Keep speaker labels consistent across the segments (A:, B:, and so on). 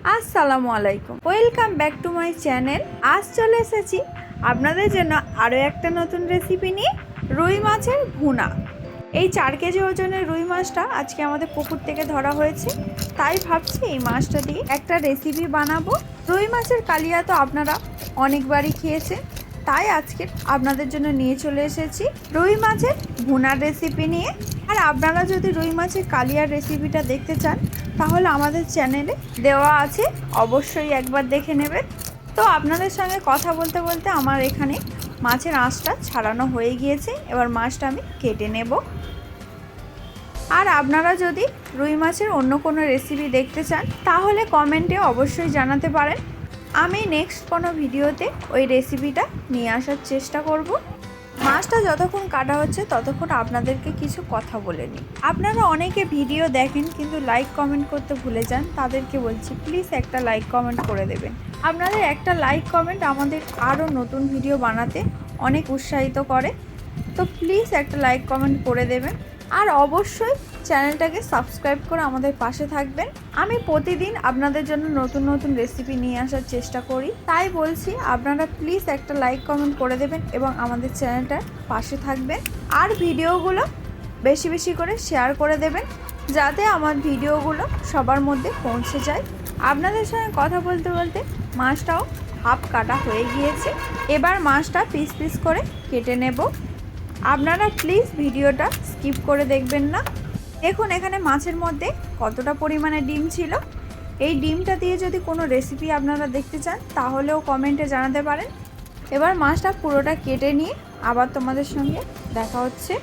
A: আসসালামু আলাইকুম, welcome back to my channel. আজ চলে এসেছি আপনাদের জন্য আরও একটা নতুন রেসিপি নিয়ে, রুই মাছের ভুনা। এই 4 কেজি ওজনের রুই মাছটা আজকে আমাদের পুকুর থেকে ধরা হয়েছে, তাই ভাবছি এই মাছটা দিয়ে একটা রেসিপি বানাবো। রুই মাছের কালিয়া তো আপনারা অনেকবারই খেয়েছেন, তাই আজকে আপনাদের জন্য নিয়ে চলে এসেছি রুই মাছের ভুনার রেসিপি নিয়ে। আর আপনারা যদি রুই মাছের কালিয়ার রেসিপিটা দেখতে চান তাহলে আমাদের চ্যানেলে দেওয়া আছে, অবশ্যই একবার দেখে নেবেন। তো আপনাদের সঙ্গে কথা বলতে বলতে আমার এখানে মাছের আঁশটা ছাড়ানো হয়ে গিয়েছে। এবার মাছটা আমি কেটে নেব। আর আপনারা যদি রুই মাছের অন্য কোনো রেসিপি দেখতে চান তাহলে কমেন্টে অবশ্যই জানাতে পারেন। আমি নেক্সট কোনো ভিডিওতে ওই রেসিপিটা নিয়ে আসার চেষ্টা করব। মাছটা যতক্ষণ কাটা হচ্ছে ততক্ষণ আপনাদেরকে কিছু কথা বলে নিই। আপনারা অনেকে ভিডিও দেখেন কিন্তু লাইক কমেন্ট করতে ভুলে যান, তাদেরকে বলছি প্লিজ একটা লাইক কমেন্ট করে দেবেন। আপনাদের একটা লাইক কমেন্ট আমাদের আরও নতুন ভিডিও বানাতে অনেক উৎসাহিত করে, তো প্লিজ একটা লাইক কমেন্ট করে দেবেন। আর অবশ্যই চ্যানেলটাকে সাবস্ক্রাইব করে আমাদের পাশে থাকবেন। আমি প্রতিদিন আপনাদের জন্য নতুন নতুন রেসিপি নিয়ে আসার চেষ্টা করি, তাই বলছি আপনারা প্লিজ একটা লাইক কমেন্ট করে দেবেন এবং আমাদের চ্যানেলটার পাশে থাকবেন। আর ভিডিওগুলো বেশি বেশি করে শেয়ার করে দেবেন যাতে আমার ভিডিওগুলো সবার মধ্যে পৌঁছে যায়। আপনাদের সঙ্গে কথা বলতে বলতে মাছটাও হাফ কাটা হয়ে গিয়েছে। এবার মাছটা পিস পিস করে কেটে নেব। আপনারা প্লিজ ভিডিওটা স্কিপ করে দেখবেন না। দেখুন এখানে মাছের মধ্যে কতটা পরিমাণে ডিম ছিল। এই ডিমটা দিয়ে যদি কোনো রেসিপি আপনারা দেখতে চান তাহলেও কমেন্টে জানাতে পারেন। এবার মাছটা পুরোটা কেটে নিয়ে আবার তোমাদের সঙ্গে দেখা হচ্ছে।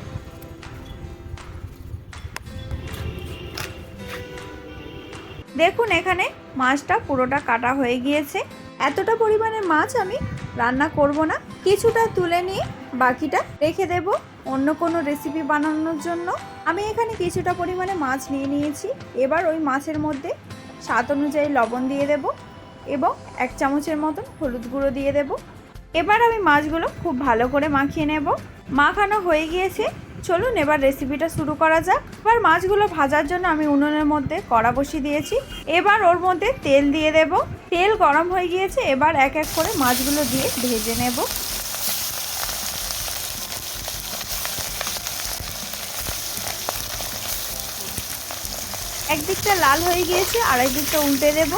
A: দেখুন এখানে মাছটা পুরোটা কাটা হয়ে গিয়েছে। এতটা পরিমাণে মাছ আমি রান্না করব না, কিছুটা তুলে নিয়ে বাকিটা রেখে দেব অন্য কোনো রেসিপি বানানোর জন্য। আমি এখানে কিছুটা পরিমাণে মাছ নিয়ে নিয়েছি। এবার ওই মাছের মধ্যে স্বাদ অনুযায়ী লবণ দিয়ে দেব এবং 1 চামচের মতন হলুদ গুঁড়ো দিয়ে দেব। এবার আমি মাছগুলো খুব ভালো করে মাখিয়ে নেব। মাখানো হয়ে গিয়েছে, চলুন এবার রেসিপিটা শুরু করা যাক। এবার মাছগুলো ভাজার জন্য আমি উনুনের মধ্যে কড়া বসিয়ে দিয়েছি। এবার ওর মধ্যে তেল দিয়ে দেব। তেল গরম হয়ে গিয়েছে, এবার এক এক করে মাছগুলো দিয়ে ভেজে নেব। একদিকটা লাল হয়ে গিয়েছে, আরেক দিকটা উল্টে দেব।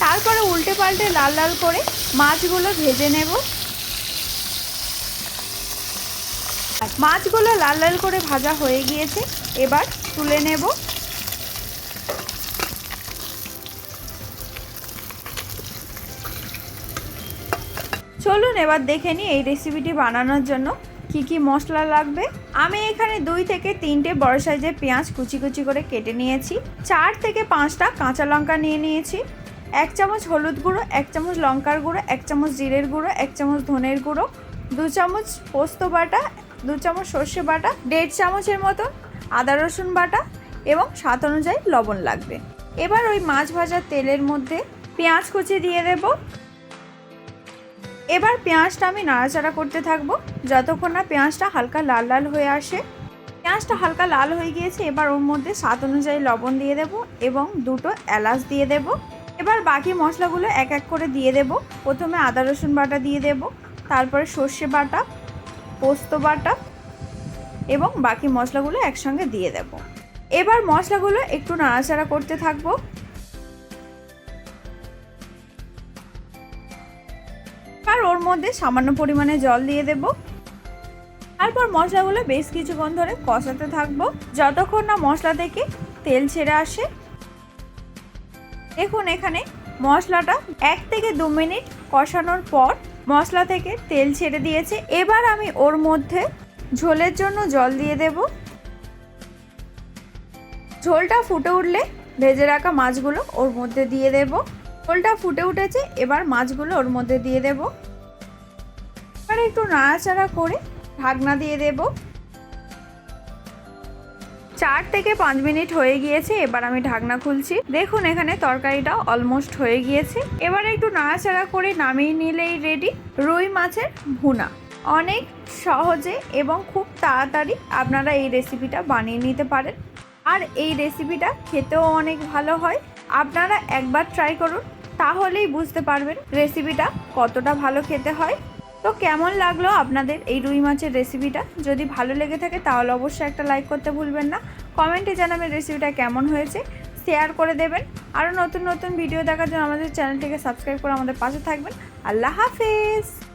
A: তারপরে উল্টে পাল্টে লাল লাল করে মাছগুলো ভেজে নেব। মাছগুলো লাল লাল করে ভাজা হয়ে গিয়েছে, এবার তুলে নেব। চলুন এবার দেখে নিই এই রেসিপিটি বানানোর জন্য কি কি মশলা লাগবে। আমি এখানে 2 থেকে 3টে বড় সাইজের পেঁয়াজ কুচি কুচি করে কেটে নিয়েছি। 4 থেকে 5টা কাঁচা লঙ্কা নিয়ে নিয়েছি। 1 চামচ হলুদ গুঁড়ো, 1 চামচ লঙ্কার গুঁড়ো, 1 চামচ জিরের গুঁড়ো, 1 চামচ ধনের গুঁড়ো, 2 চামচ পোস্ত বাটা, 2 চামচ সর্ষে বাটা, 1.5 চামচের মতন আদা রসুন বাটা এবং স্বাদ অনুযায়ী লবণ লাগবে। এবার ওই মাছ ভাজার তেলের মধ্যে পেঁয়াজ কুচি দিয়ে দেব। এবার পেঁয়াজটা আমি নাড়াচাড়া করতে থাকবো যতক্ষণ না পেঁয়াজটা হালকা লাল লাল হয়ে আসে। পেঁয়াজটা হালকা লাল হয়ে গিয়েছে, এবার ওর মধ্যে স্বাদ অনুযায়ী লবণ দিয়ে দেব এবং 2টো এলাচ দিয়ে দেব। এবার বাকি মশলাগুলো এক এক করে দিয়ে দেব। প্রথমে আদা রসুন বাটা দিয়ে দেব, তারপরে সর্ষে বাটা, পোস্ত বাটা এবং বাকি মশলাগুলো একসঙ্গে দিয়ে দেব। এবার মশলাগুলো একটু নাড়াচাড়া করতে থাকবো। আর ওর মধ্যে সামান্য পরিমাণে জল দিয়ে দেব। তারপর মশলাগুলো বেশ কিছুক্ষণ ধরে কষাতে থাকবো যতক্ষণ না মশলা থেকে তেল ছেড়ে আসে। দেখুন এখানে মশলাটা 1 থেকে 2 মিনিট কষানোর পর মশলা থেকে তেল ছেড়ে দিয়েছে। এবার আমি ওর মধ্যে ঝোলের জন্য জল দিয়ে দেব। ঝোলটা ফুটে উঠলে ভেজে রাখা মাছগুলো ওর মধ্যে দিয়ে দেব। ঝোলটা ফুটে উঠেছে, এবার মাছগুলো ওর মধ্যে দিয়ে দেব। এবার একটু নাড়াচাড়া করে ঢাকনা দিয়ে দেব। 4 থেকে 5 মিনিট হয়ে গিয়েছে, এবার আমি ঢাকনা খুলছি। দেখুন এখানে তরকারিটা অলমোস্ট হয়ে গিয়েছে। এবার একটু নাড়াচাড়া করে নামিয়ে নিলেই রেডি রুই মাছের ভুনা। অনেক সহজে এবং খুব তাড়াতাড়ি আপনারা এই রেসিপিটা বানিয়ে নিতে পারেন। আর এই রেসিপিটা খেতেও অনেক ভালো হয়। আপনারা একবার ট্রাই করুন, তাহলেই বুঝতে পারবেন রেসিপিটা কতটা ভালো খেতে হয়। তো কেমন লাগলো আপনাদের এই রুই মাছের রেসিপিটা? যদি ভালো লেগে থাকে তাহলে অবশ্যই একটা লাইক করতে ভুলবেন না। কমেন্টে জানাবেন রেসিপিটা কেমন হয়েছে, শেয়ার করে দেবেন। আরও নতুন নতুন ভিডিও দেখার জন্য আমাদের চ্যানেলটিকে সাবস্ক্রাইব করে আমাদের পাশে থাকবেন। আল্লাহ হাফেজ।